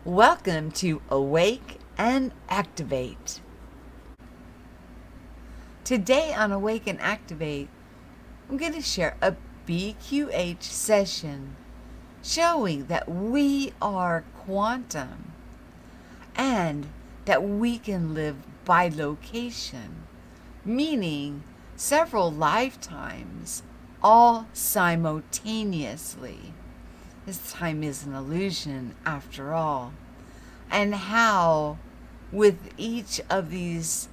Welcome to Awake and Activate. Today on Awake and Activate, I'm going to share a BQH session showing that we are quantum and that we can live by location, meaning several lifetimes, all simultaneously. This time is an illusion after all. And how, with each of these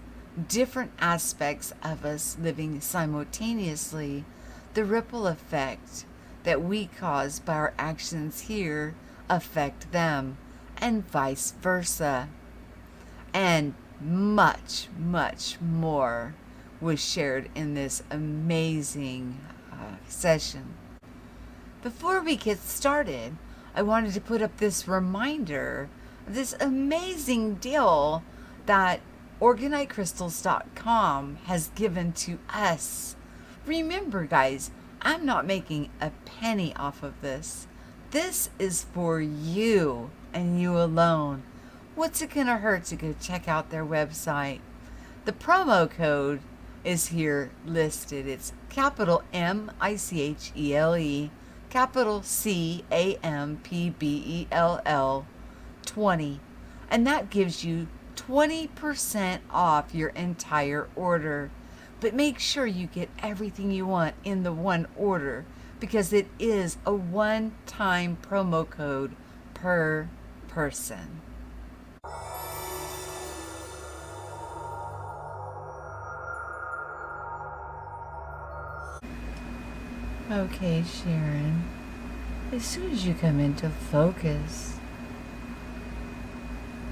different aspects of us living simultaneously, the ripple effect that we cause by our actions here affect them, and vice versa. And much, much more was shared in this amazing session. Before we get started, I wanted to put up this reminder of this amazing deal that orgonitecrystals.com has given to us. Remember, guys, I'm not making a penny off of this. This is for you and you alone. What's it gonna hurt to go check out their website? The promo code is here listed. It's capital MICHELE, capital CAMPBELL 20, and that gives you 20% off your entire order. But make sure you get everything you want in the one order, because it is a one-time promo code per person. Okay, Sharon, as soon as you come into focus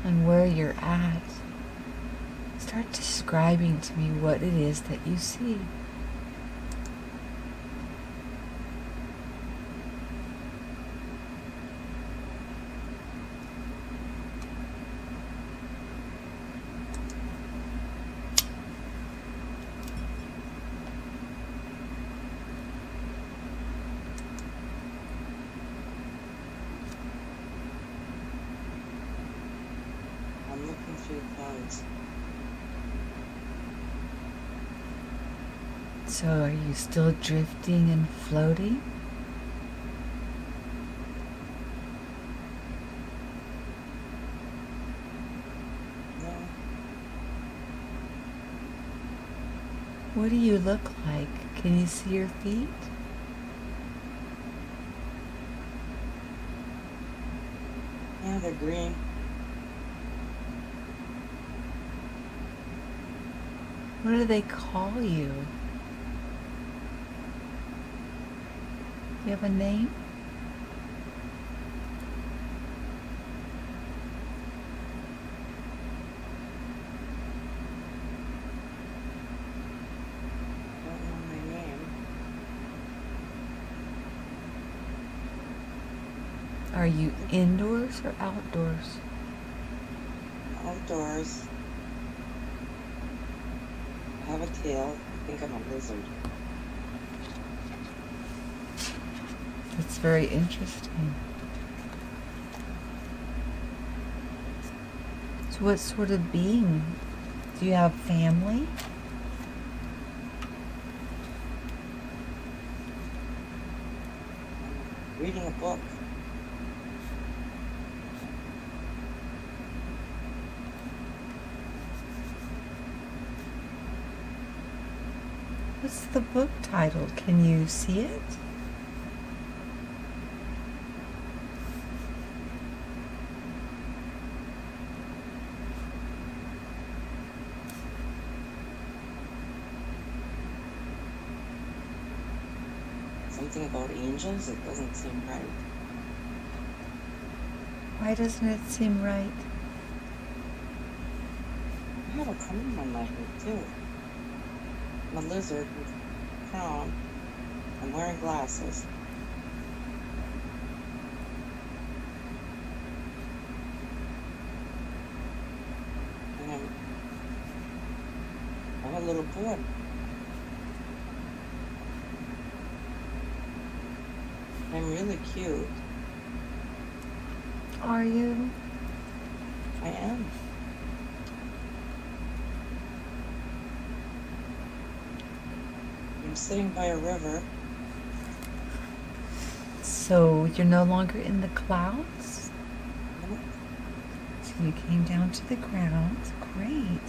on where you're at, start describing to me what it is that you see. I'm looking through the clouds. So are you still drifting and floating? No, What do you look like? Can you see your feet? yeah, they're green. What do they call you? You have a name? Don't know my name. Are you indoors or outdoors? Outdoors. I have a tail. I think I'm a lizard. That's very interesting. So what sort of being? Do you have family? I'm reading a book. What's the book title? Can you see it? Something about angels? It doesn't seem right. Why doesn't it seem right? I have a crown on my head, too. I'm a lizard with a crown. I'm wearing glasses. And I'm a little boy. I'm really cute. Are you? I am. I'm sitting by a river. So you're no longer in the clouds? Nope. So you came down to the ground. Great.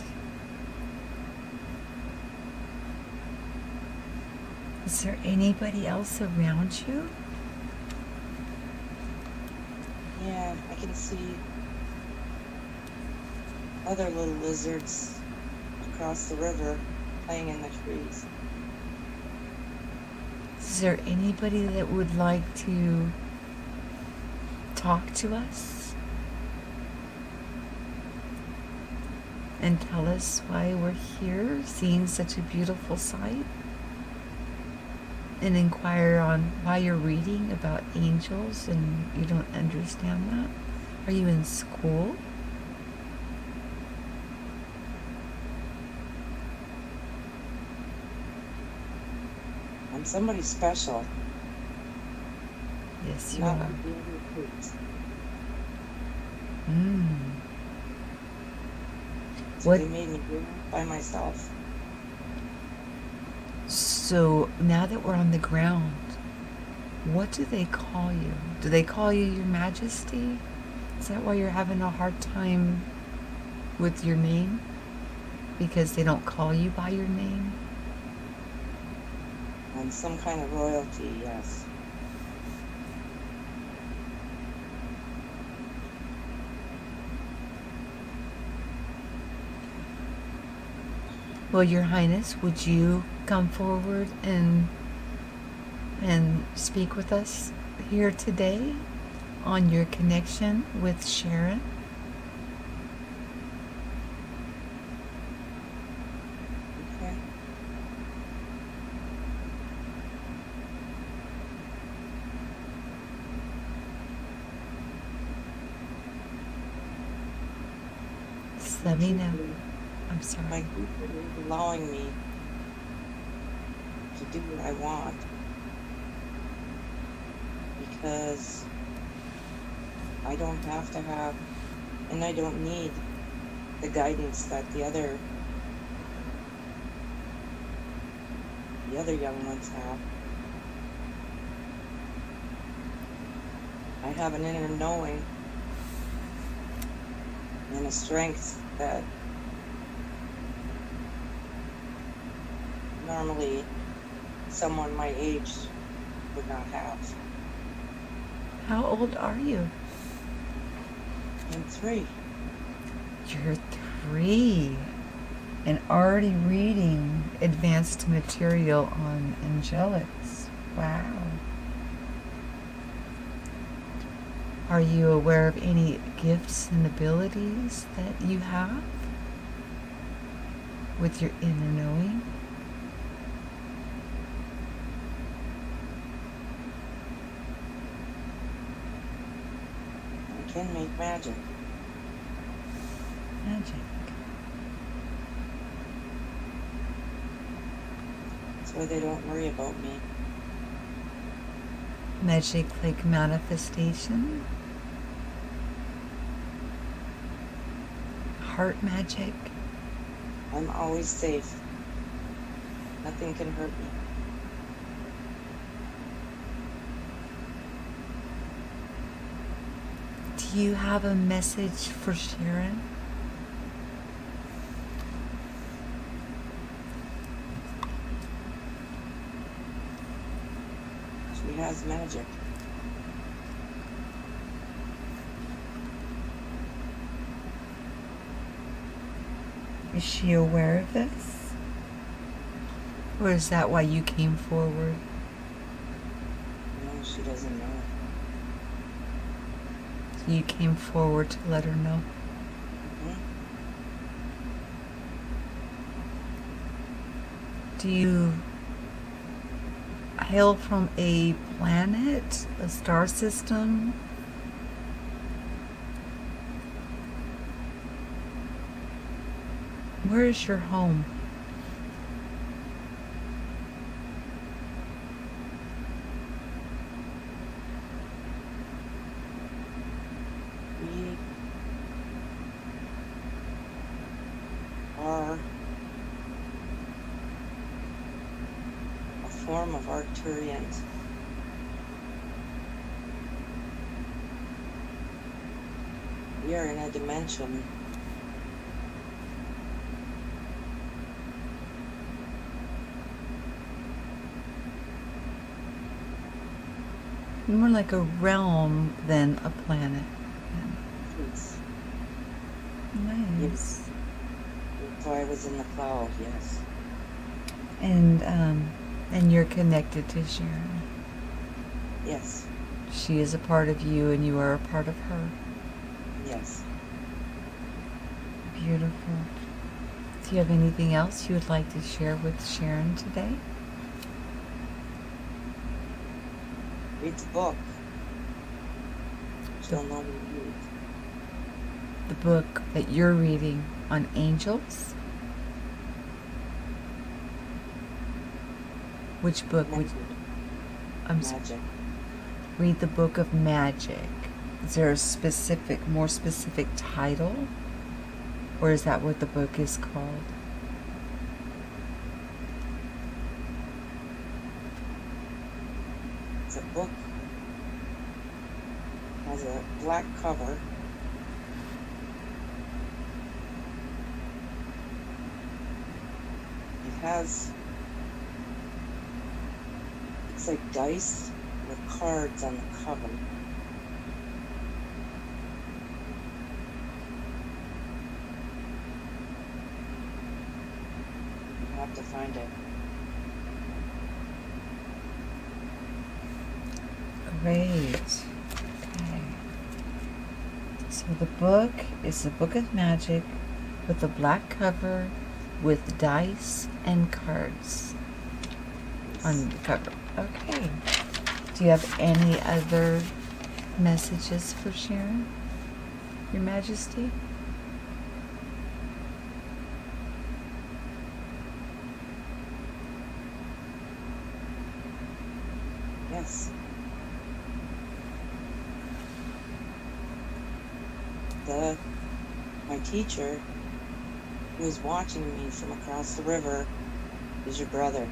Is there anybody else around you? Yeah, I can see other little lizards across the river playing in the trees. Is there anybody that would like to talk to us and tell us why we're here, seeing such a beautiful sight? And inquire on why you're reading about angels and you don't understand that? Are you in school? I'm somebody special. Yes, you Not are. like the other kids. So What? they made me do it by myself. So now that we're on the ground, what do they call you? Do they call you Your Majesty? Is that why you're having a hard time with your name? Because they don't call you by your name? I'm some kind of royalty, yes. Well, Your Highness, would you come forward and speak with us here today on your connection with Sharon? Okay. Just let me know. I'm My sorry. future is allowing me to do what I want because I don't have to have, and I don't need the guidance that the other young ones have. I have an inner knowing and a strength that normally someone my age would not have. How old are you? I'm 3. You're 3 and already reading advanced material on angelics. Wow. Are you aware of any gifts and abilities that you have with your inner knowing? I can make magic. Magic. That's why they don't worry about me. Magic like manifestation. Heart magic. I'm always safe. Nothing can hurt me. Do you have a message for Sharon? She has magic. Is she aware of this? Or is that why you came forward? No, she doesn't know. So you came forward to let her know? Mhm. Do you hail from a planet, a star system? Where is your home? are a form of Arcturians. We are in a dimension More like a realm than a planet. Yes. Nice. So I was in the cloud, yes. And you're connected to Sharon. Yes. She is a part of you and you are a part of her. Yes. Beautiful. Do you have anything else you would like to share with Sharon today? Read the book. She'll know me read. The book that you're reading on angels? Which book would Magic. read the book of magic? Is there a more specific title? Or is that what the book is called? It's a book. It has a black cover. It's like dice with cards on the cover. You have to find it. Great. Okay. So the book is a book of magic with a black cover with dice and cards on the cover. Okay. Do you have any other messages for Sharon, Your Majesty? Yes. My teacher, who is watching me from across the river, is your brother,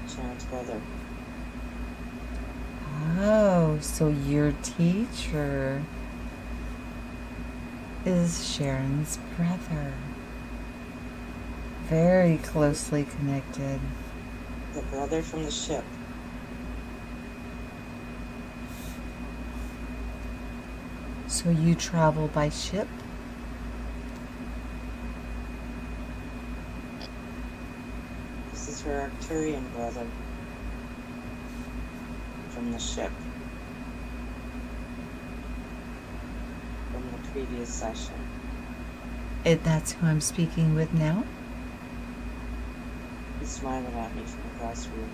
Sharon's brother. Oh, so your teacher is Sharon's brother. Very closely connected. The brother from the ship. So you travel by ship? This is her Arcturian brother from the ship. From the previous session. That's who I'm speaking with now? He's smiling at me from across the river.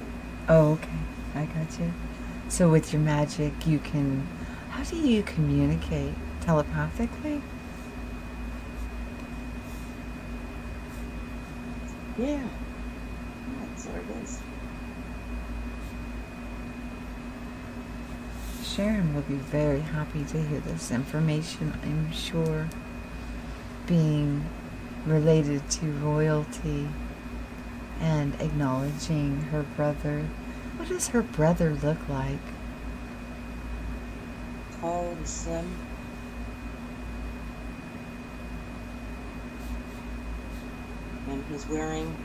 Oh, okay. I got you. So with your magic, you can... How do you communicate? Telepathically? Yeah. That's what it is. Sharon will be very happy to hear this information, I'm sure. Being related to royalty and acknowledging her brother. What does her brother look like? Tall and slim. And he's wearing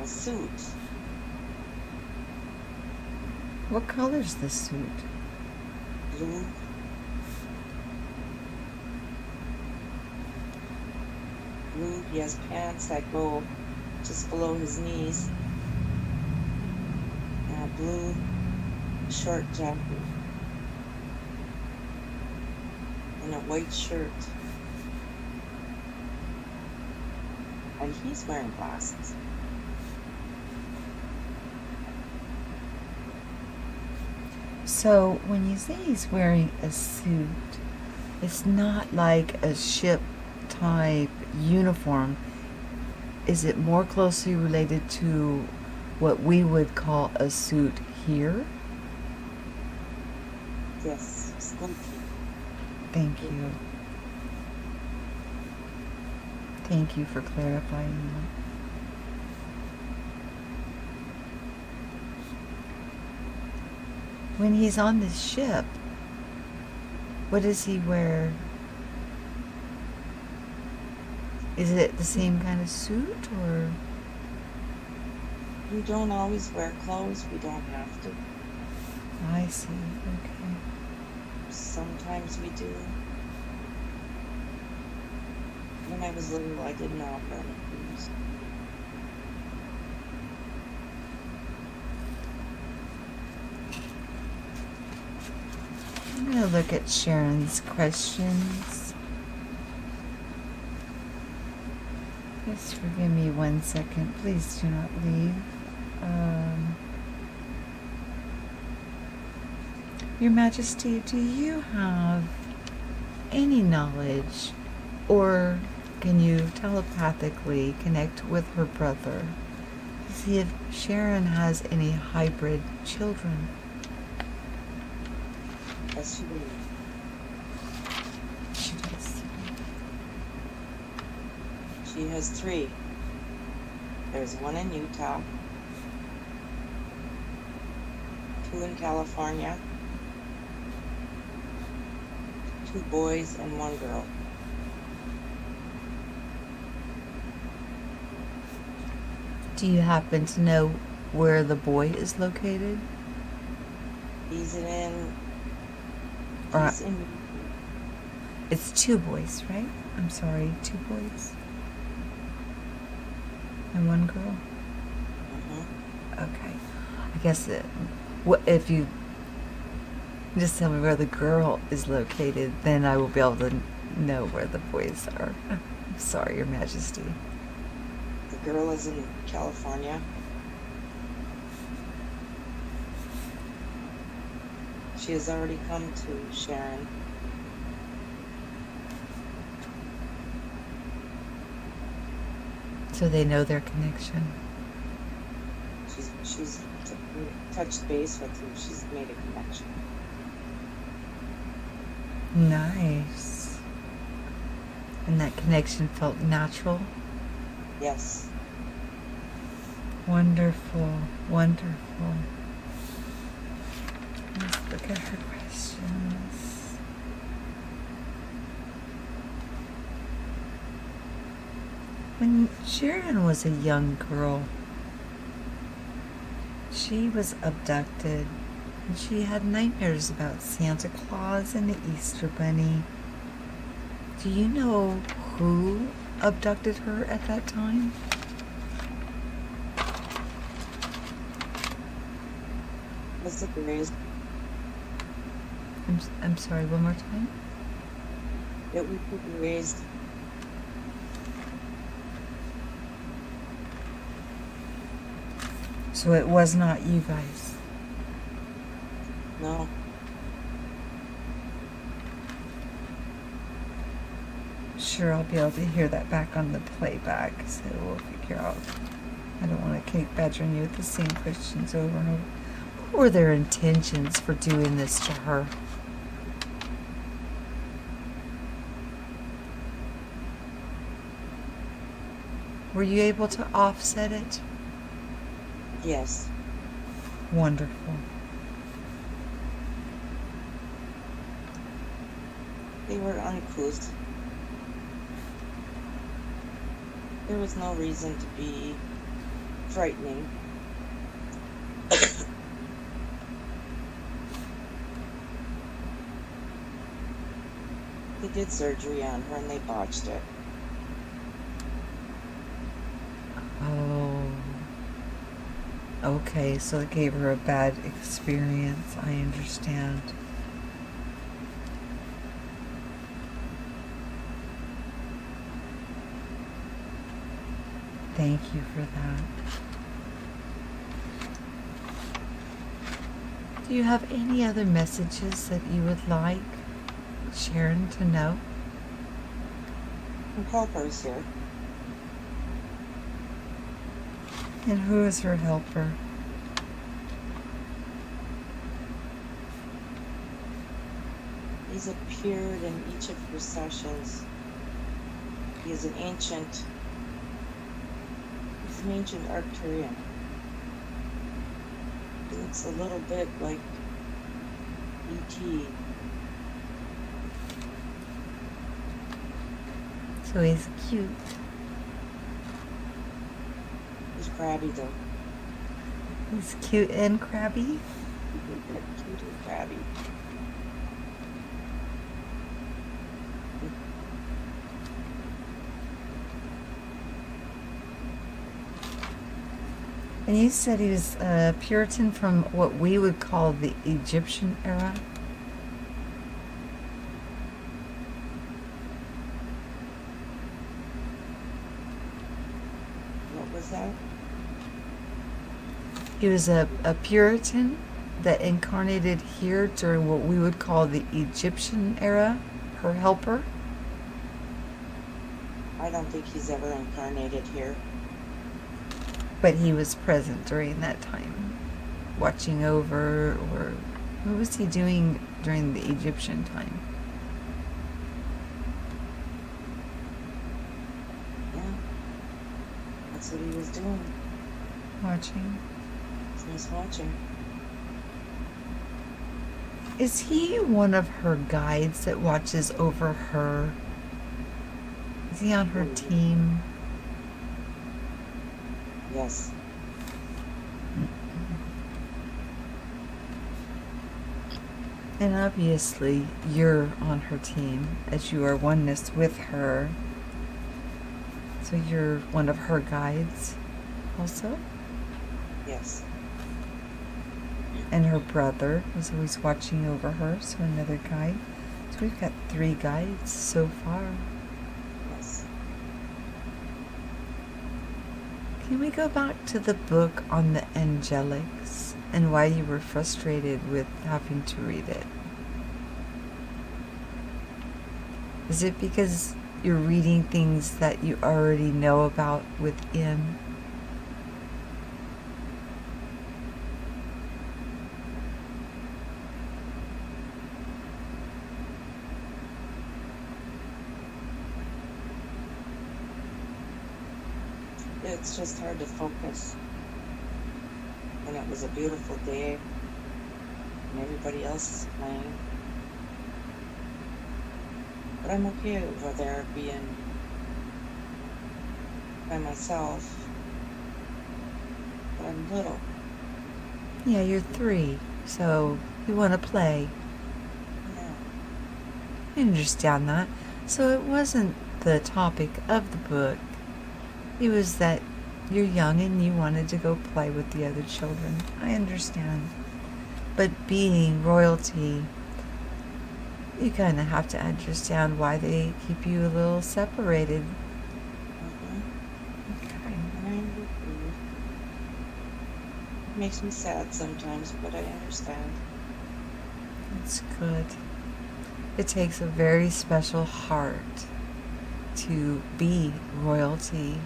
a suit. What color's the suit? Blue. Blue. He has pants that go just below his knees. And a blue short jacket. And a white shirt. And he's wearing glasses. So when you say he's wearing a suit, it's not like a ship type uniform. Is it more closely related to what we would call a suit here? Yes, skunky. Thank you. Thank you for clarifying that. When he's on the ship, what does he wear? Is it the same kind of suit, or? We don't always wear clothes. We don't have to. I see. Okay. Sometimes we do. When I was little, I did not wear clothes. I'm going to look at Sharon's questions. Just forgive me 1 second. Please do not leave. Your Majesty, do you have any knowledge, or can you telepathically connect with her brother to see if Sharon has any hybrid children? Yes, she did. She does. She has 3. There's 1 in Utah, 2 in California, 2 boys and 1 girl. Do you happen to know where the boy is located? He's in. Or- He's in. It's 2 boys, right? I'm sorry, 2 boys and 1 girl. Okay. I guess if you just tell me where the girl is located, then I will be able to know where the boys are. I'm sorry, Your Majesty. The girl is in California. She has already come to Sharon. So they know their connection. She's touched base with him. She's made a connection. Nice. And that connection felt natural? Yes. Wonderful, wonderful. Let's look at her questions. When Sharon was a young girl, she was abducted, and she had nightmares about Santa Claus and the Easter Bunny. Do you know who abducted her at that time? Was it raised? I'm sorry, one more time? It would be raised. So it was not you guys. No. Sure, I'll be able to hear that back on the playback, so we'll figure out. I don't want to keep badgering you with the same questions over and over. What were their intentions for doing this to her? Were you able to offset it? Yes. Wonderful. They were uncouth. There was no reason to be frightening. They did surgery on her and they botched it. Oh. Okay, so it gave her a bad experience. I understand. Thank you for that. Do you have any other messages that you would like Sharon to know? Her helper's here. And who is her helper? He's appeared in each of her sessions. He's an ancient Arcturian. He looks a little bit like E.T. So he's cute. He's crabby though. He's cute and crabby. Cute and crabby. And you said he was a Puritan from what we would call the Egyptian era? What was that? He was a Puritan that incarnated here during what we would call the Egyptian era, her helper. I don't think he's ever incarnated here. But he was present during that time, watching over, or what was he doing during the Egyptian time? Yeah, that's what he was doing. Watching. He was watching. Is he one of her guides that watches over her? Is he on her team? Yes. And obviously, you're on her team as you are oneness with her. So you're one of her guides also? Yes. And her brother was always watching over her, so another guide. So we've got 3 guides so far. Yes. Can we go back to the book on the angelics and why you were frustrated with having to read it? Is it because you're reading things that you already know about within? It's just hard to focus. And it was a beautiful day, and everybody else is playing. But I'm okay over there being by myself. But I'm little. Yeah, you're 3, so you want to play. Yeah. I understand that. So it wasn't the topic of the book. It was that you're young and you wanted to go play with the other children. I understand. But being royalty, you kind of have to understand why they keep you a little separated. Okay. It makes me sad sometimes, but I understand. That's good. It takes a very special heart to be royalty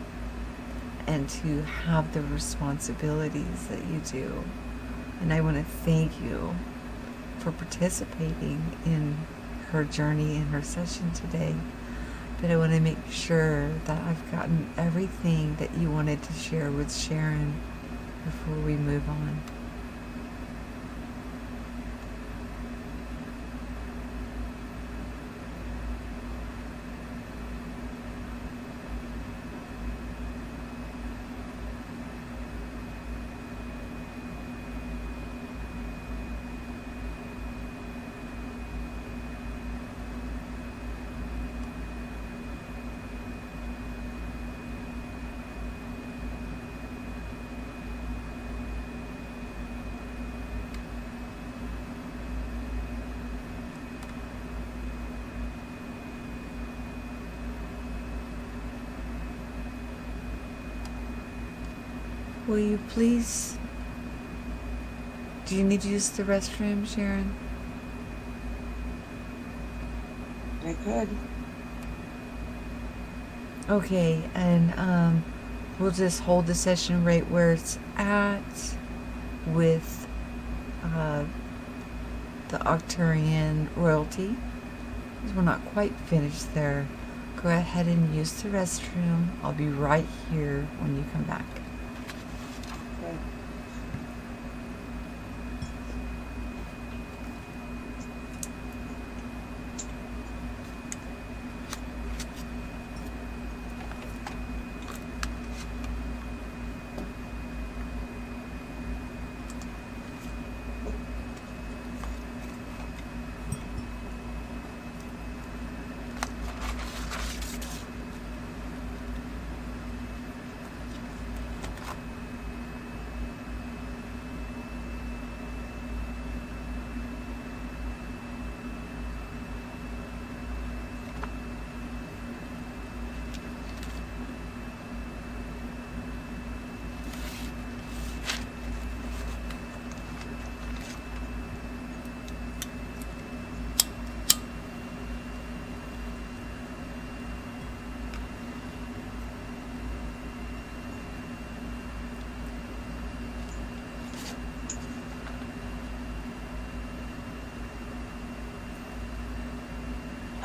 and to have the responsibilities that you do. And I want to thank you for participating in her journey in her session today. But I want to make sure that I've gotten everything that you wanted to share with Sharon before we move on. Will you please... Do you need to use the restroom, Sharon? I could. Okay, and we'll just hold the session right where it's at with the Arcturian royalty. 'Cause we're not quite finished their Go ahead and use the restroom. I'll be right here when you come back. Okay.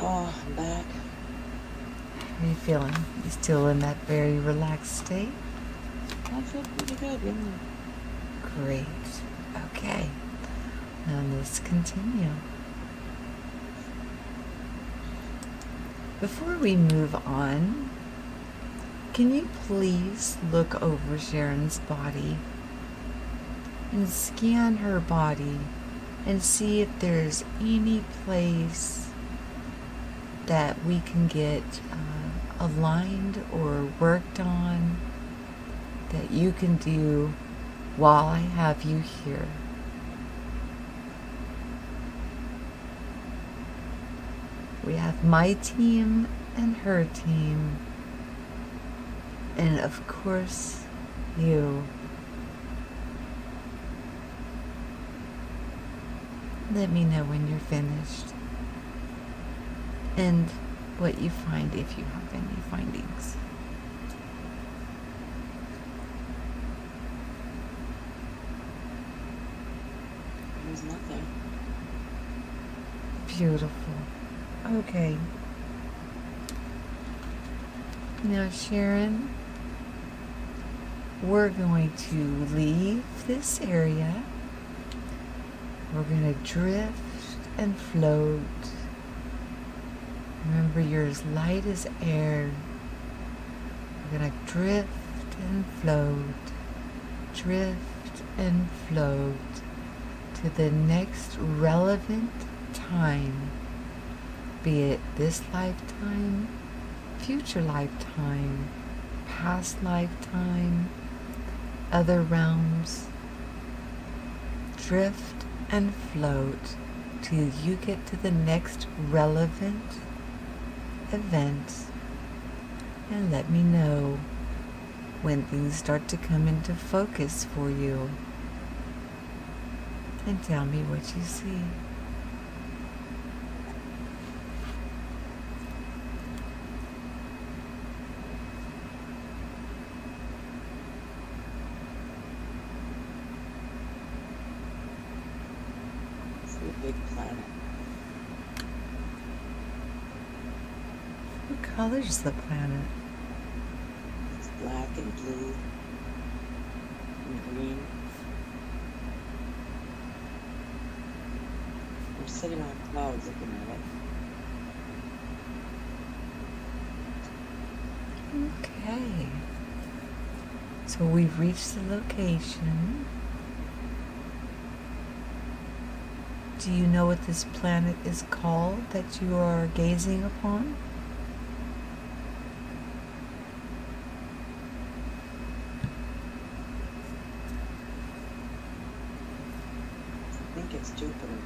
Oh, I'm back. How are you feeling? You still in that very relaxed state? I feel pretty good, yeah. Great. Okay. Now let's continue. Before we move on, can you please look over Sharon's body and scan her body and see if there's any place that we can get aligned or worked on that you can do while I have you here. We have my team and her team, and of course you. Let me know when you're finished and what you find, if you have any findings. There's nothing. Beautiful. Okay. Now, Sharon, we're going to leave this area. We're going to drift and float. Remember, you're as light as air. We're going to drift and float, drift and float to the next relevant time, be it this lifetime, future lifetime, past lifetime, other realms. Drift and float till you get to the next relevant event, and let me know when things start to come into focus for you, and tell me what you see. It's a big planet. What color is the planet? It's black and blue and green. I'm sitting on clouds looking at it. Okay. So we've reached the location. Do you know what this planet is called that you are gazing upon? I think it's Jupiter.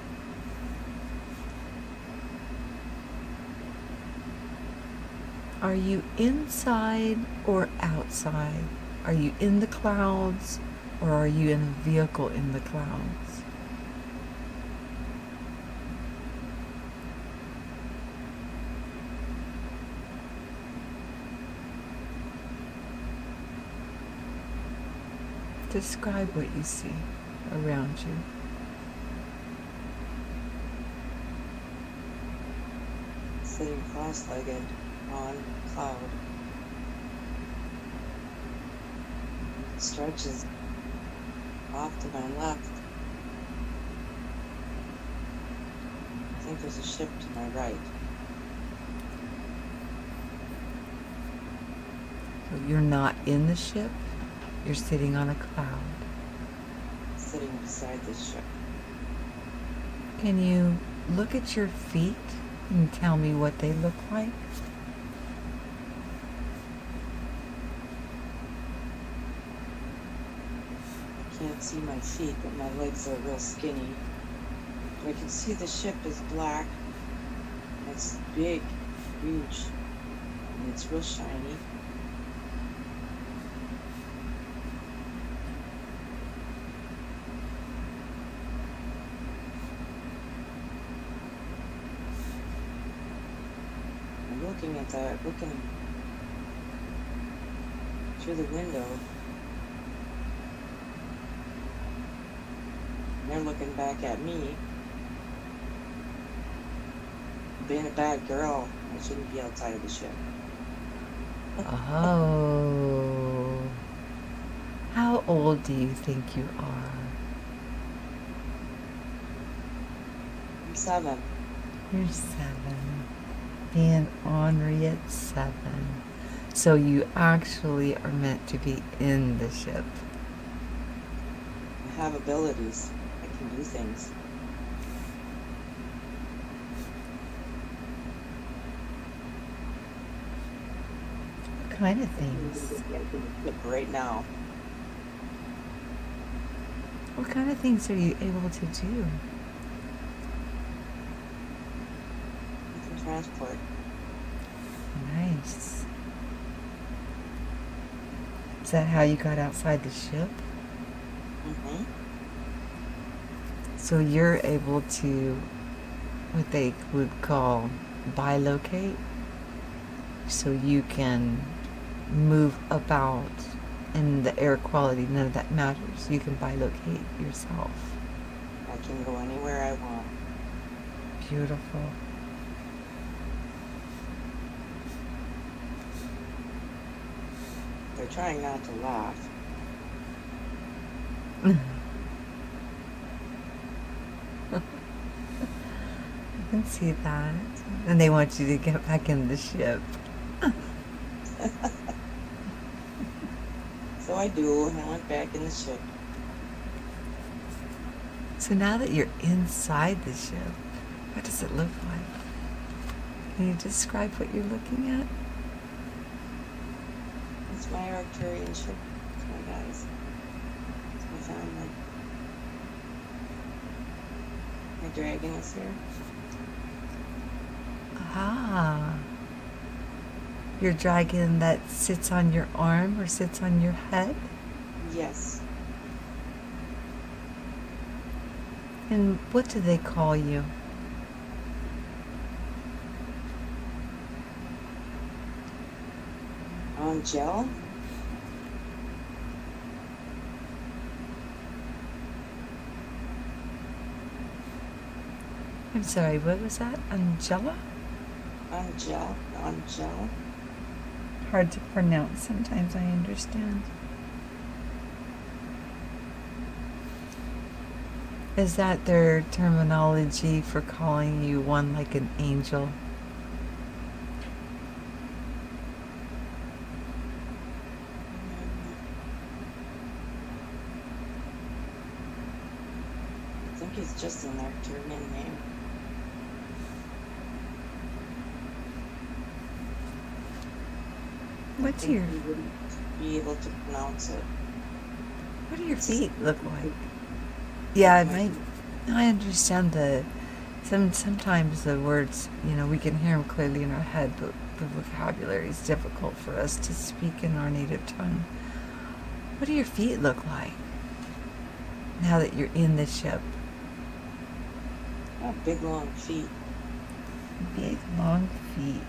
Are you inside or outside? Are you in the clouds or are you in a vehicle in the clouds? Describe what you see around you. Sitting cross-legged on cloud. It stretches off to my left. I think there's a ship to my right. So you're not in the ship, you're sitting on a cloud. Sitting beside this ship. Can you look at your feet and tell me what they look like? I can't see my feet, but my legs are real skinny. But I can see the ship is black. And it's big, huge, and it's real shiny. Looking through the window. And they're looking back at me. Being a bad girl, I shouldn't be outside of the ship. Oh. How old do you think you are? I'm 7. You're 7. Being ornery at 7. So you actually are meant to be in the ship. I have abilities. I can do things. What kind of things? Right now. What kind of things are you able to do? I can transport. Nice. Is that how you got outside the ship? Mm-hmm. So you're able to, what they would call bilocate, so you can move about in the air quality, none of that matters. You can bilocate yourself. I can go anywhere I want. Beautiful. They're trying not to laugh. I can see that. And they want you to get back in the ship. So I do, and I went back in the ship. So now that you're inside the ship, what does it look like? Can you describe what you're looking at? It's my Arcturian ship. It's my guys. It's my family. My dragon is here. Ah. Your dragon that sits on your arm or sits on your head? Yes. And what do they call you? Gel? I'm sorry, what was that? Angela? Angel. Hard to pronounce sometimes, I understand. Is that their terminology for calling you one like an angel? I think it's just an Arcturian name. What's I think your you wouldn't be able to pronounce it. What do your feet look like? Yeah, I understand sometimes the words, we can hear them clearly in our head, but the vocabulary is difficult for us to speak in our native tongue. What do your feet look like now that you're in the ship? I have big, long feet. Big, long feet.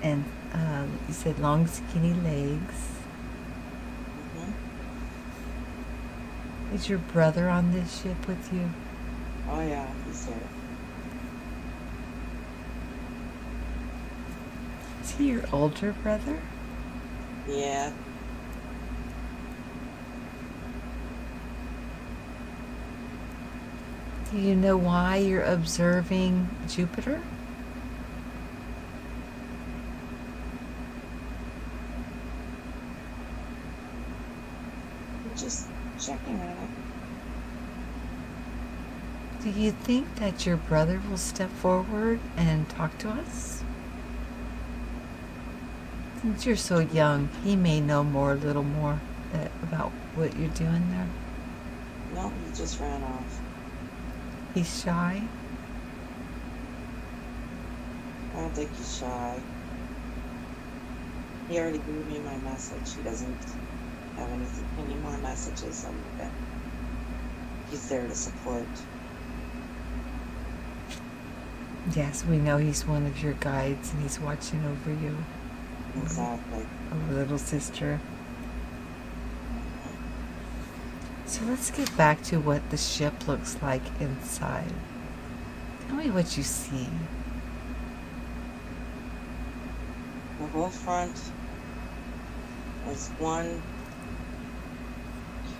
And you said long, skinny legs. Mm-hmm. Is your brother on this ship with you? Oh, yeah, he's there. Is he your older brother? Yeah. Do you know why you're observing Jupiter? We're just checking on it. Do you think that your brother will step forward and talk to us? Since you're so young, he may know a little more about what you're doing there. No, he just ran off. He's shy? I don't think he's shy. He already gave me my message. He doesn't have any more messages other than he's there to support. Yes, we know he's one of your guides and he's watching over you. Exactly. Our little sister. So let's get back to what the ship looks like inside. Tell me what you see. The whole front is one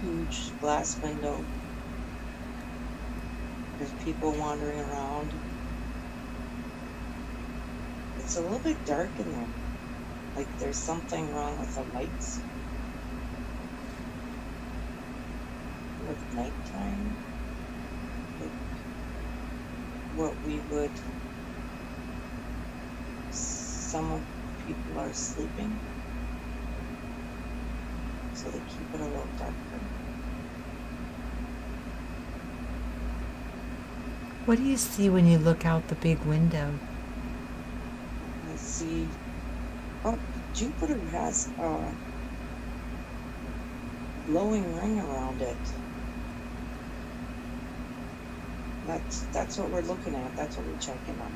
huge glass window. There's people wandering around. It's a little bit dark in there. Like there's something wrong with the lights. With nighttime. Like what we would. Some of the people are sleeping. So they keep it a little darker. What do you see when you look out the big window? I see. Oh, Jupiter has a glowing ring around it. That's what we're looking at. That's what we're checking on.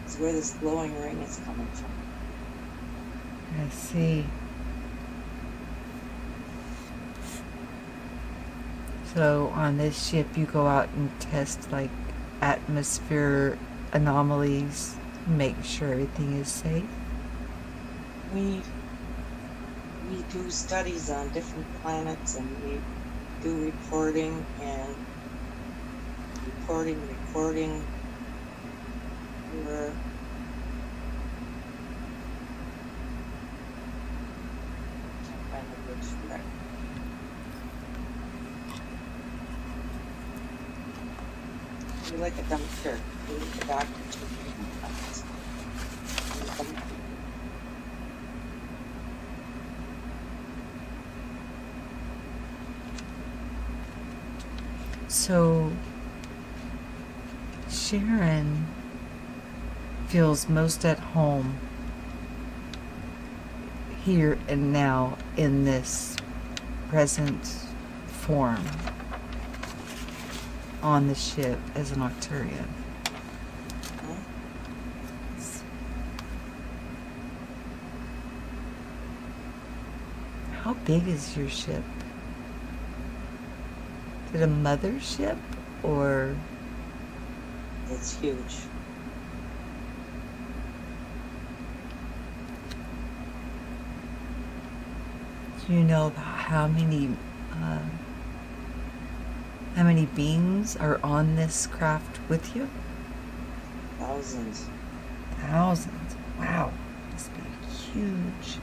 It's where this glowing ring is coming from. I see. So on this ship you go out and test like atmosphere anomalies, make sure everything is safe. We do studies on different planets and we do reporting and recording. We're can't find the words for that. We're like a doctor. We're like a doctor to different planets. So Sharon feels most at home here and now in this present form on the ship as an Arcturian. How big is your ship? Is it a mothership or? It's huge. Do you know about how many beings are on this craft with you? Thousands. Thousands. Wow. Must be huge.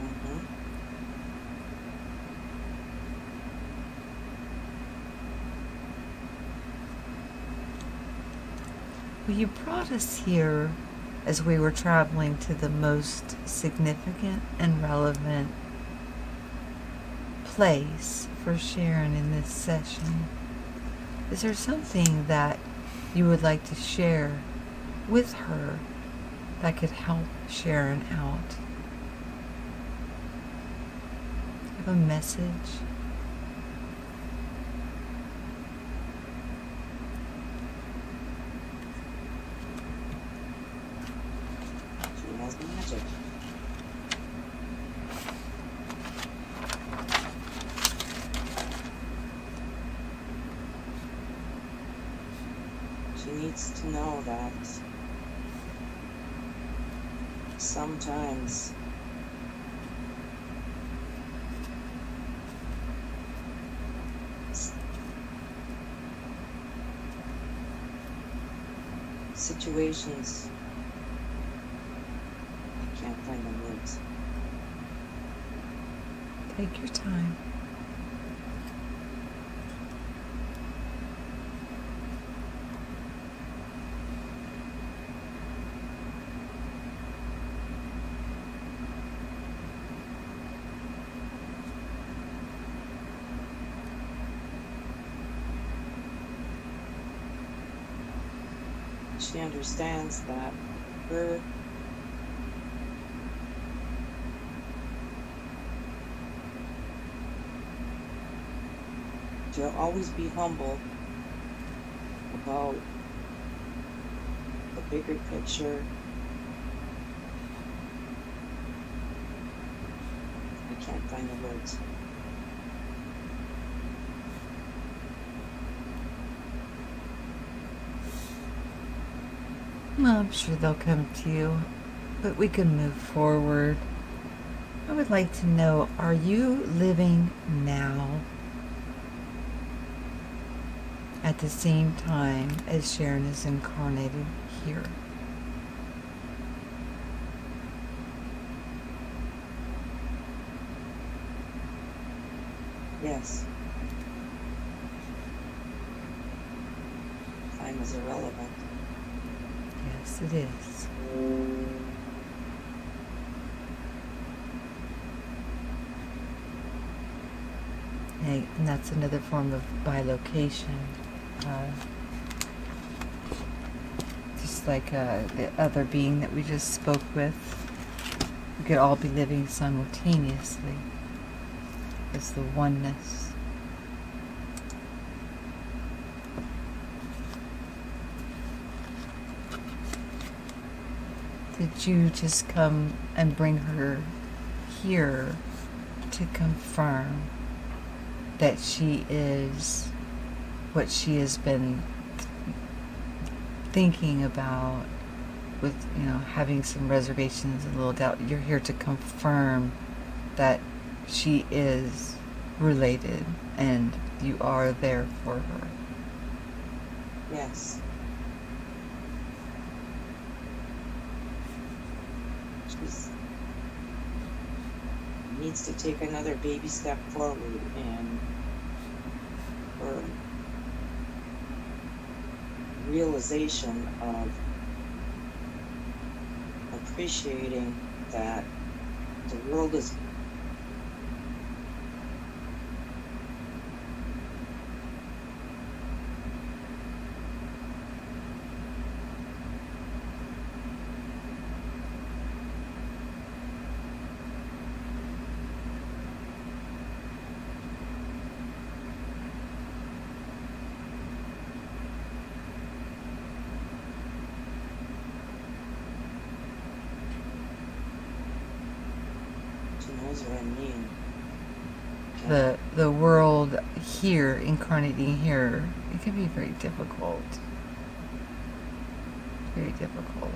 Mm-hmm. Well, you brought us here as we were traveling to the most significant and relevant place for Sharon in this session. Is there something that you would like to share with her that could help Sharon out? Have a message? She has magic. She needs to know that sometimes situations, I can't find the words. Take your time. She understands that her to always be humble about the bigger picture. I can't find the words. Well, I'm sure they'll come to you, but we can move forward. I would like to know, are you living now at the same time as Sharon is incarnated here? Yes. Time is irrelevant. Yes, it is. And that's another form of bilocation. Just like the other being that we just spoke with. We could all be living simultaneously as the oneness. Did you just come and bring her here to confirm that she is what she has been thinking about, with, you know, having some reservations and a little doubt? You're here to confirm that she is related and you are there for her. Yes. She needs to take another baby step forward in her realization of appreciating that the world is what I mean. The world here, incarnating here, it can be very difficult. Very difficult.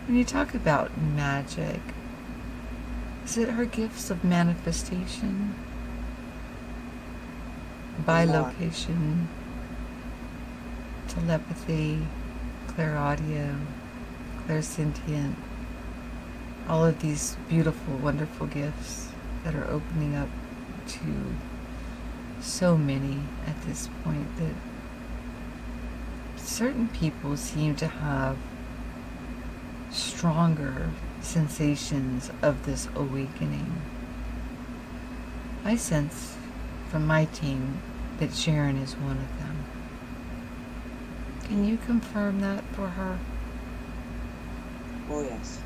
When you talk about magic, is it her gifts of manifestation? Bilocation, telepathy, clairaudio, clairsentient, all of these beautiful, wonderful gifts that are opening up to so many at this point, that certain people seem to have stronger sensations of this awakening. I sense from my team that Sharon is one of them. Can you confirm that for her? Oh, yes.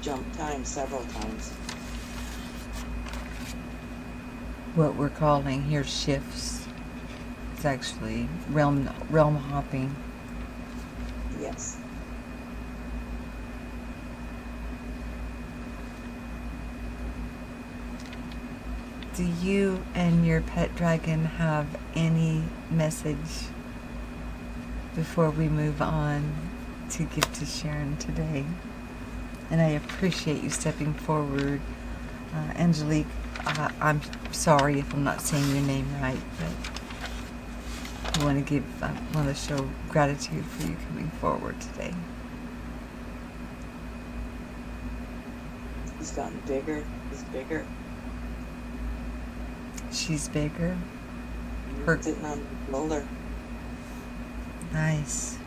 Jumped time several times. What we're calling here shifts. It's actually realm hopping. Yes. Do you and your pet dragon have any message before we move on to give to Sharon today? And I appreciate you stepping forward. Angelique, I'm sorry if I'm not saying your name right, but I want to show gratitude for you coming forward today. He's gotten bigger. He's bigger. She's bigger. Her sitting on the roller. Nice.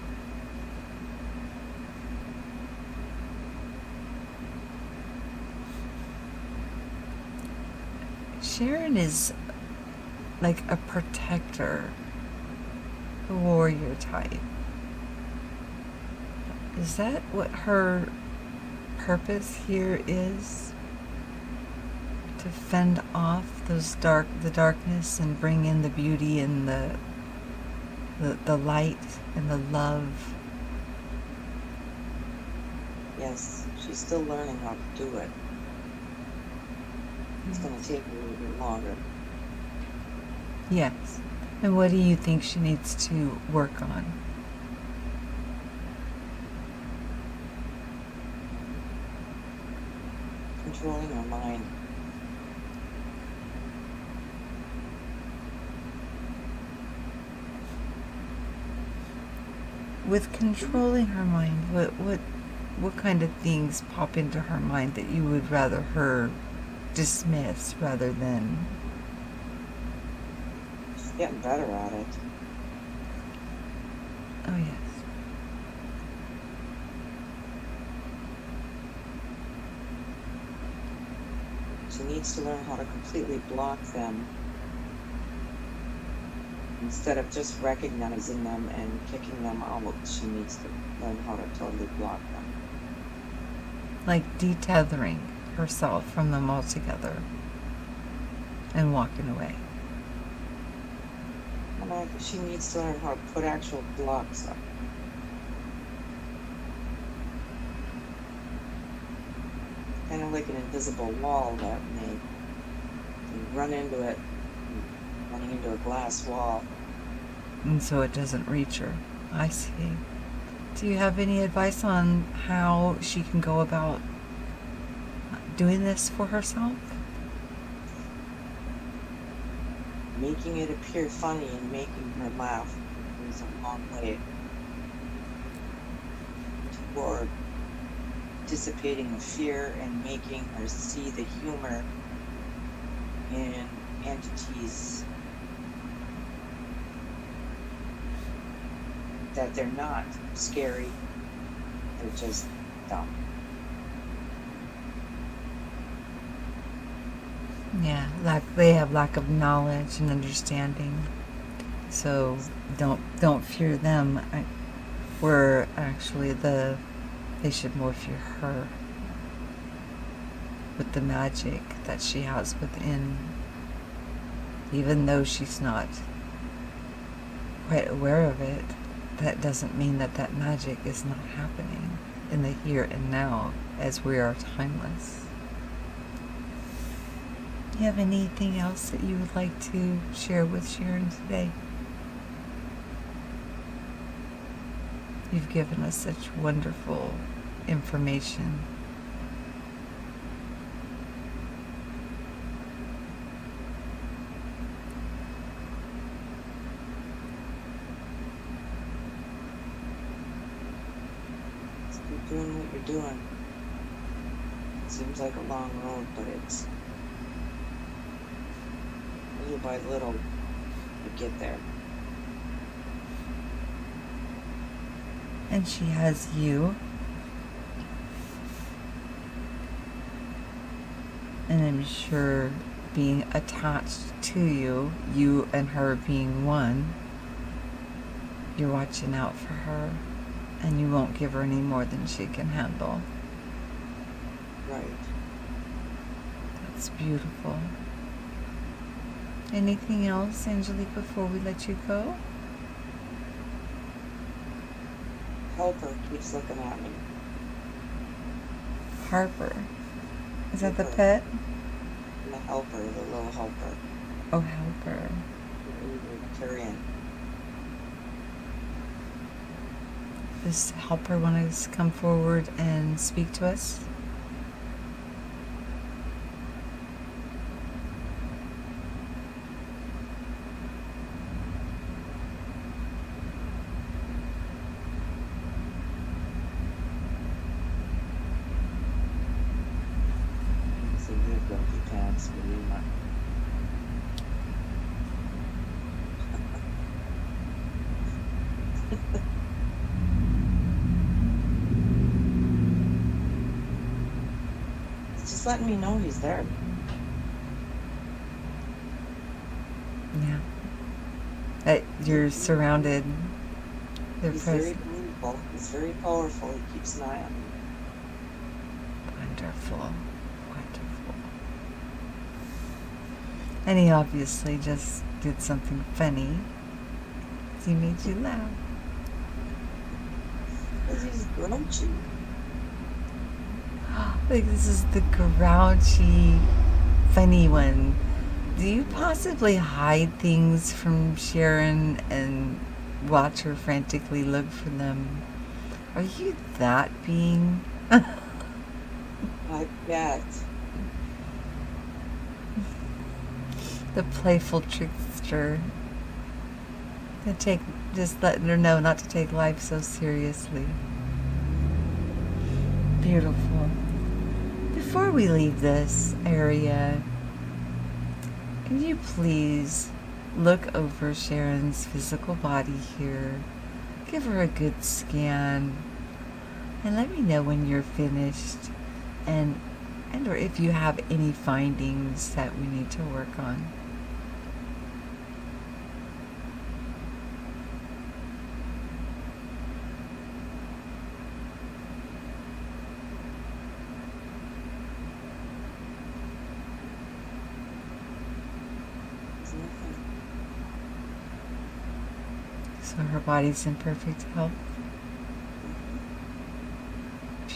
Sharon is like a protector, a warrior type. Is that what her purpose here is? To fend off the darkness and bring in the beauty and the light and the love. Yes, she's still learning how to do it. It's going to take a little bit longer. Yes. And what do you think she needs to work on? Controlling her mind. With controlling her mind, what kind of things pop into her mind that you would rather her dismiss rather than? She's getting better at it. Oh, yes. She needs to learn how to completely block them instead of just recognizing them and kicking them out. She needs to learn how to totally block them. Like detethering herself from them altogether and walking away. And she needs to learn how to put actual blocks up. Kind of like an invisible wall that may run into it, running into a glass wall. And so it doesn't reach her. I see. Do you have any advice on how she can go about doing this for herself? Making it appear funny and making her laugh goes a long way toward dissipating the fear and making her see the humor in entities that they're not scary, they're just dumb. Yeah, they have lack of knowledge and understanding. So don't fear them. We're actually they should more fear her with the magic that she has within. Even though she's not quite aware of it, that doesn't mean that magic is not happening in the here and now, as we are timeless. Do you have anything else that you would like to share with Sharon today? You've given us such wonderful information. Just keep doing what you're doing. It seems like a long road, but it's little by little you get there. And she has you. And I'm sure being attached to you, you and her being one, you're watching out for her, and you won't give her any more than she can handle. Right. That's beautiful. Anything else, Angelique, before we let you go? Helper keeps looking at me. Harper. Is that the Harper. pet? Yeah, helper, the little helper. Oh, helper. Arcturian. Does helper want to come forward and speak to us? So you've got your pants, but you're not. It's just letting me know he's there. Yeah. That you're surrounded. They're He's very present. beautiful. He's very powerful. He keeps an eye on me. Wonderful. Wonderful. And he obviously just did something funny. He made you laugh. Because he's grouchy. Like, this is the grouchy, funny one. Do you possibly hide things from Sharon and watch her frantically look for them? Are you that being? I bet. The playful trickster. Just letting her know not to take life so seriously. Beautiful. Before we leave this area, can you please look over Sharon's physical body here? Give her a good scan. And let me know when you're finished and or if you have any findings that we need to work on. There's nothing. So her body's in perfect health.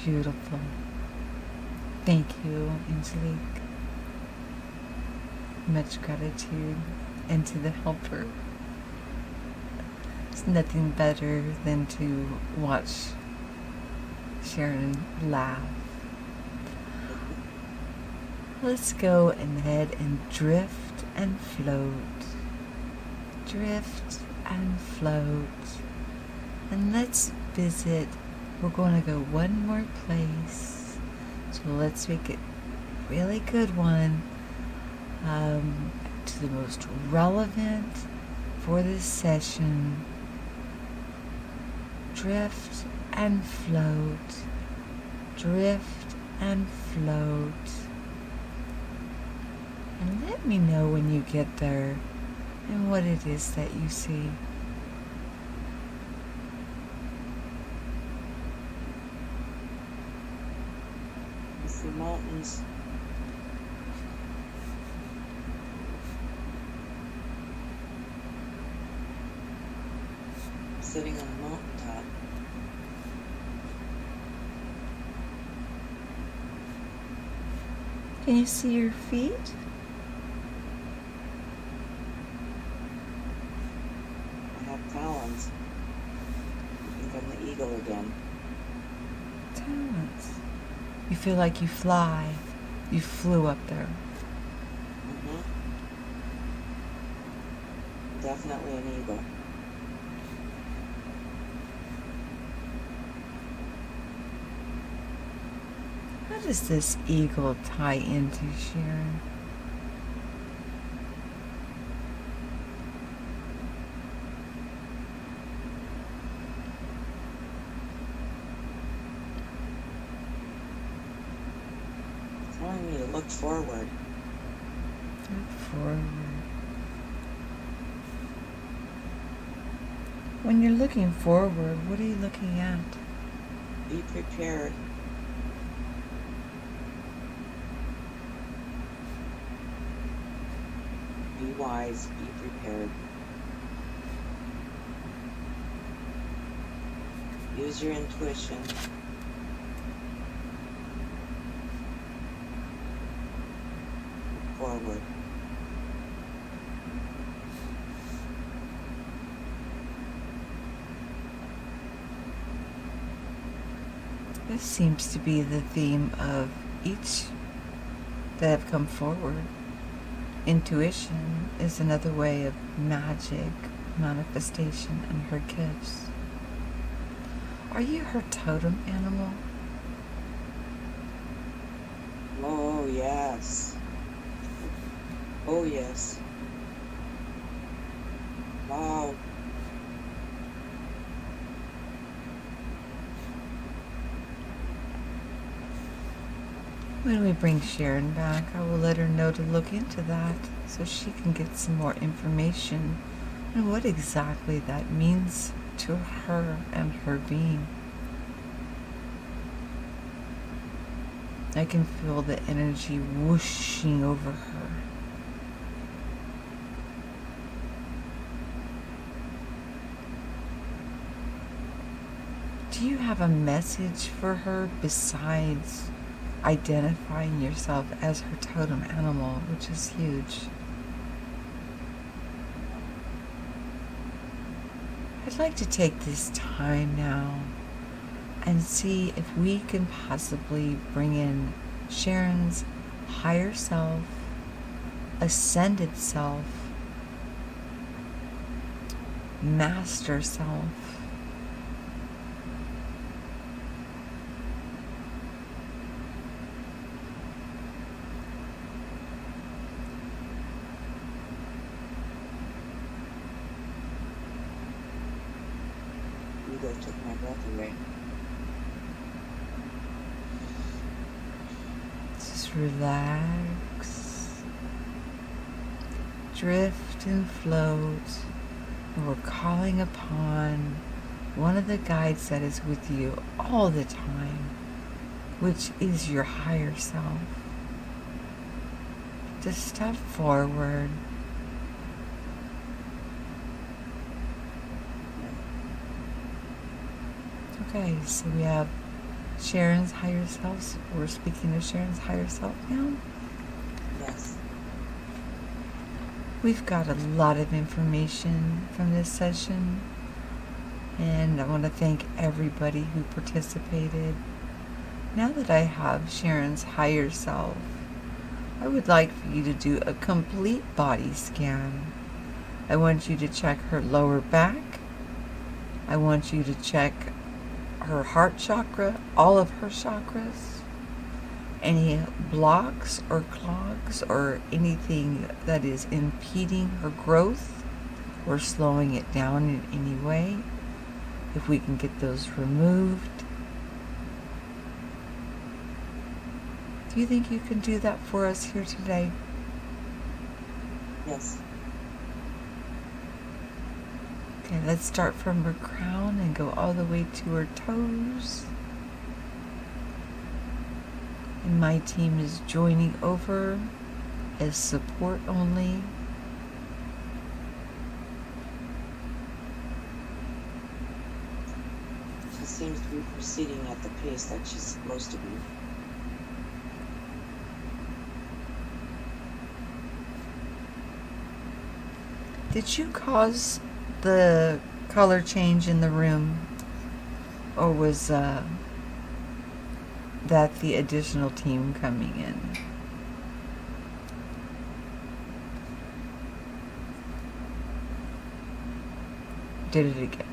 Beautiful. Thank you, Angelique. Much gratitude. And to the helper. There's nothing better than to watch Sharon laugh. Let's go ahead and drift and float. Drift and float. And let's visit. We're going to go one more place. So let's make it a really good one. To the most relevant for this session. Drift and float. Drift and float. And let me know when you get there and what it is that you see. It's the mountains. I'm sitting on a mountaintop. Can you see your feet? I have talons. I think I'm the eagle again. Talents. You feel like you fly. You flew up there. Definitely an eagle. How does this eagle tie into Sharon? It's telling me to look forward. Look forward. When you're looking forward, what are you looking at? Be prepared. Be wise, be prepared. Use your intuition. forward. This seems to be the theme of each that have come forward. Intuition is another way of magic, manifestation, and her gifts. Are you her totem animal? Oh, yes. Oh, yes. Wow. When we bring Sharon back, I will let her know to look into that so she can get some more information on what exactly that means to her and her being. I can feel the energy whooshing over her. Do you have a message for her besides identifying yourself as her totem animal, which is huge? I'd like to take this time now and see if we can possibly bring in Sharon's higher self, ascended self, master self. Ego took my breath away. Just relax, drift and float, and we're calling upon one of the guides that is with you all the time, which is your higher self. Just step forward. Okay, so we have Sharon's higher self. We're speaking of Sharon's higher self now. Yes. We've got a lot of information from this session, and I want to thank everybody who participated. Now that I have Sharon's higher self, I would like for you to do a complete body scan. I want you to check her lower back. I want you to check her heart chakra, all of her chakras, any blocks or clogs or anything that is impeding her growth or slowing it down in any way. If we can get those removed. Do you think you can do that for us here today? Yes. Okay, let's start from her crown and go all the way to her toes. And my team is joining over as support only. She seems to be proceeding at the pace that she's supposed to be. Did you cause the color change in the room, or was that the additional team coming in? Did it again.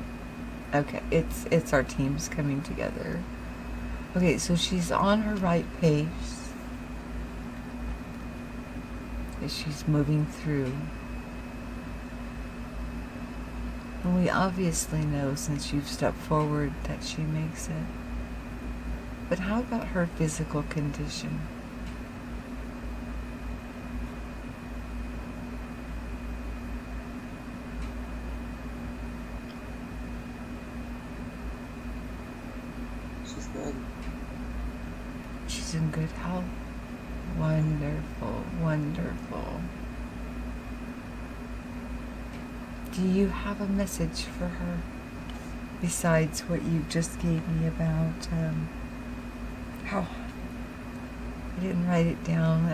Okay, it's our teams coming together. Okay, so she's on her right pace as she's moving through. And we obviously know, since you've stepped forward, that she makes it. But how about her physical condition? She's good. She's in good health. Wonderful, wonderful. Do you have a message for her besides what you just gave me about I didn't write it down.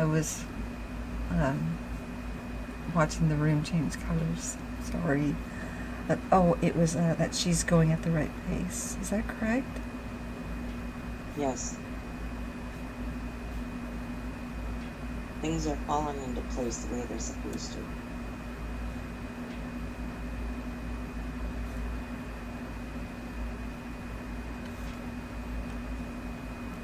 watching the room change colors. Sorry. It was that she's going at the right pace. Is that correct? Yes. Things are falling into place the way they're supposed to.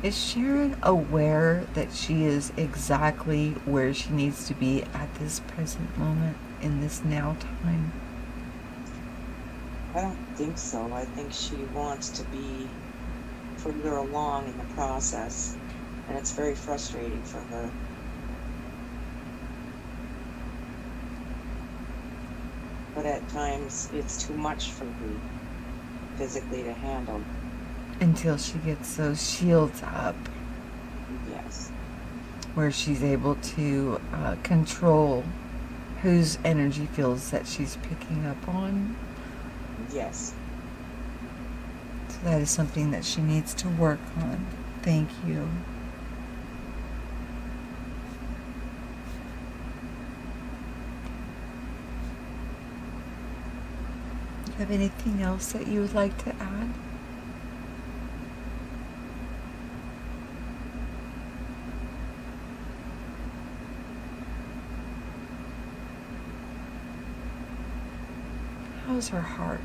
Is Sharon aware that she is exactly where she needs to be at this present moment, in this now time? I don't think so. I think she wants to be further along in the process, and it's very frustrating for her. But at times, it's too much for her physically to handle. Until she gets those shields up. Yes. Where she's able to control whose energy fields that she's picking up on. Yes. So that is something that she needs to work on. Thank you. Do you have anything else that you would like to add? How's her heart?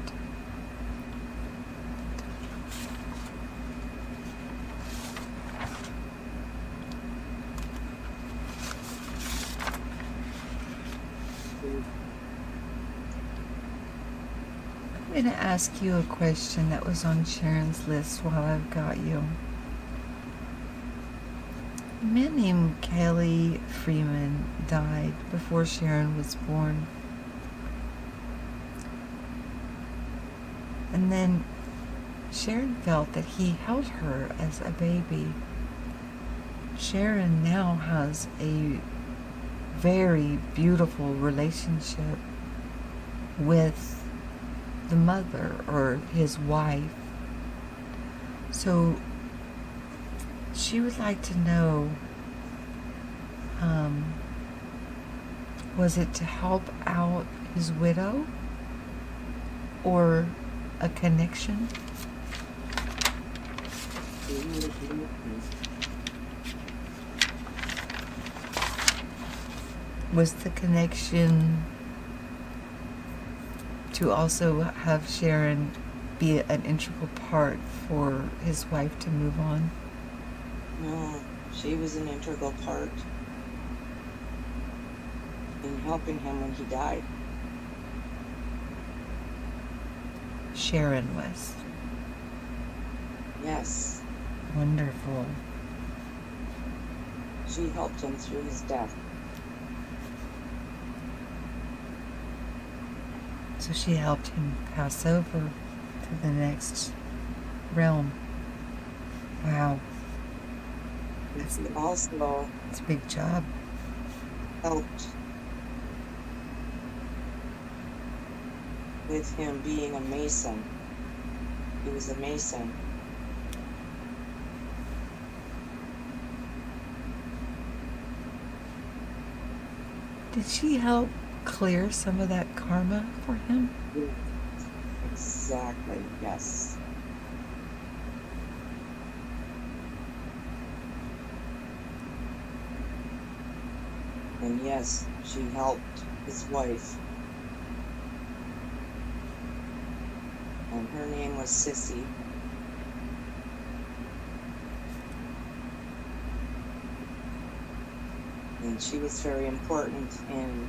I'm going to ask you a question that was on Sharon's list while I've got you. A man named Kelly Freeman died before Sharon was born. And then Sharon felt that he held her as a baby. Sharon now has a very beautiful relationship with the mother, or his wife. So she would like to know, was it to help out his widow, or a connection? Was the connection to also have Sharon be an integral part for his wife to move on? No, she was an integral part in helping him when he died. Sharon was. Yes. Wonderful. She helped him through his death. So she helped him pass over to the next realm. Wow. He also It's a big job. helped with him being a Mason. He was a Mason. Did she help clear some of that karma for him? Exactly, yes. And yes, she helped his wife. And her name was Sissy. And she was very important in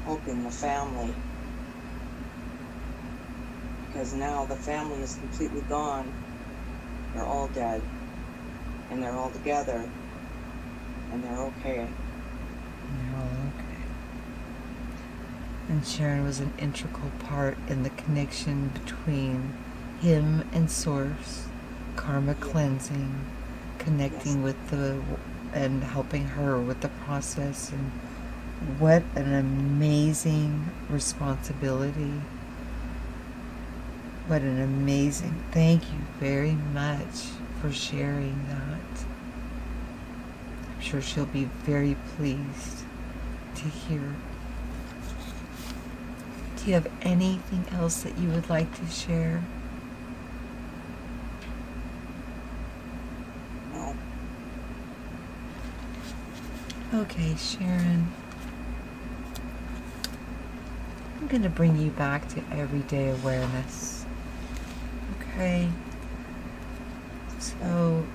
helping the family. Because now the family is completely gone. They're all dead. And they're all together. And they're okay. They're all okay. And Sharon was an integral part in the connection between him and Source, karma cleansing, connecting with and helping her with the process. And what an amazing responsibility. What an amazing, thank you very much for sharing that. I'm sure she'll be very pleased to hear. Do you have anything else that you would like to share? No. Okay, Sharon. I'm going to bring you back to everyday awareness. Okay? So,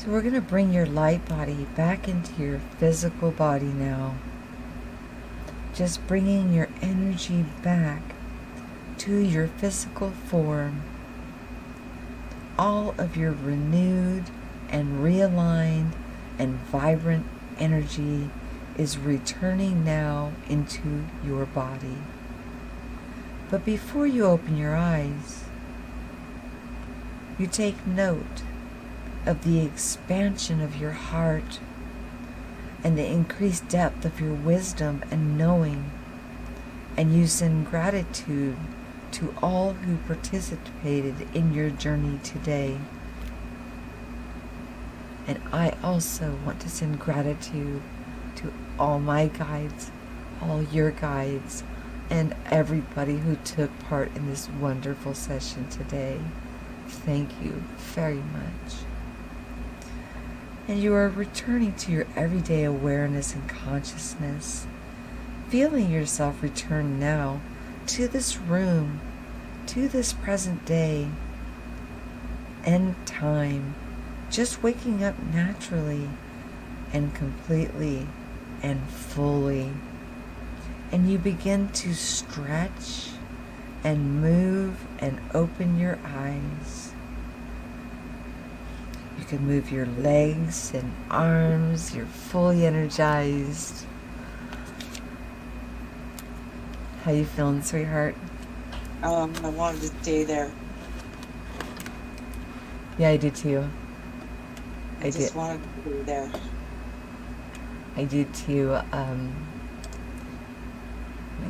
we're going to bring your light body back into your physical body now. Just bringing your energy back to your physical form. All of your renewed and realigned and vibrant energy is returning now into your body. But before you open your eyes, you take note of the expansion of your heart and the increased depth of your wisdom and knowing, and you send gratitude to all who participated in your journey today. And I also want to send gratitude to all my guides, all your guides, and everybody who took part in this wonderful session today. Thank you very much. And you are returning to your everyday awareness and consciousness, feeling yourself return now to this room, to this present day and time, just waking up naturally and completely and fully. And you begin to stretch and move and open your eyes. You can move your legs and arms. You're fully energized. How you feeling, sweetheart? I wanted to stay there. Yeah, I did too. I just wanted to be there. I did too. Let me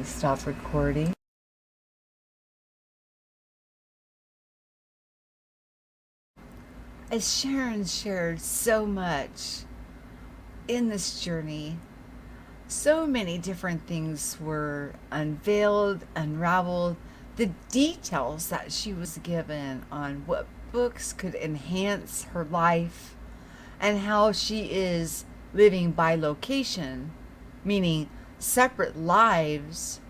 stop recording. As Sharon shared so much in this journey, so many different things were unveiled, unraveled. The details that she was given on what books could enhance her life and how she is living by location, meaning separate lives,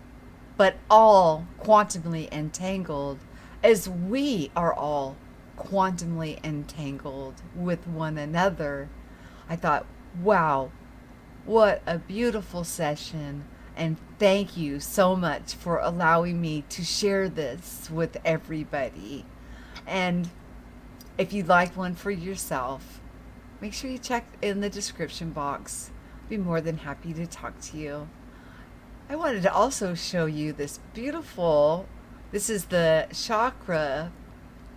but all quantumly entangled, as we are all quantumly entangled with one another. I thought, wow, what a beautiful session, and thank you so much for allowing me to share this with everybody. And if you'd like one for yourself, make sure you check in the description box. I'd be more than happy to talk to you. I wanted to also show you this beautiful, this is the chakra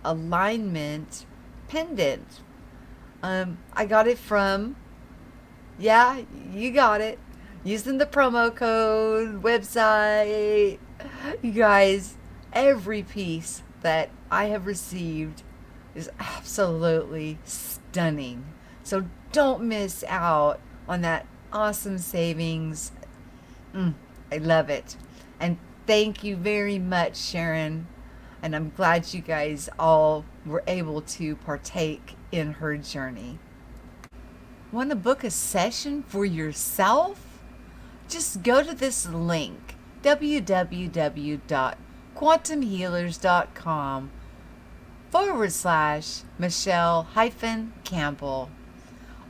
alignment pendant. I got it from, yeah, you got it, using the promo code website. You guys, every piece that I have received is absolutely stunning. So don't miss out on that awesome savings. I love it. And thank you very much, Sharon. And I'm glad you guys all were able to partake in her journey. Want to book a session for yourself? Just go to this link, www.quantumhealers.com/Michelle-Campbell.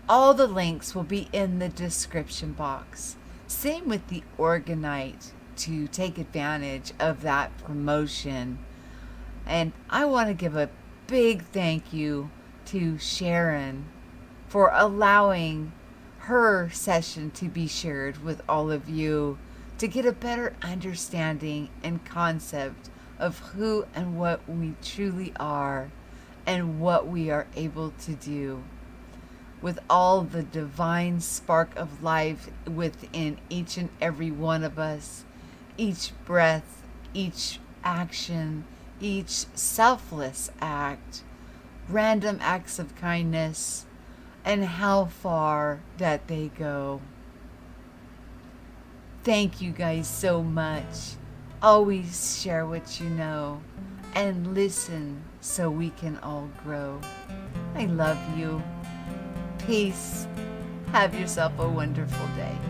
All the links will be in the description box. Same with the orgonite to take advantage of that promotion. And I want to give a big thank you to Sharon for allowing her session to be shared with all of you to get a better understanding and concept of who and what we truly are and what we are able to do. with all the divine spark of life within each and every one of us, each breath, each action, each selfless act, random acts of kindness, and how far that they go. Thank you guys so much. Always share what you know and listen so we can all grow. I love you. Peace. Have yourself a wonderful day.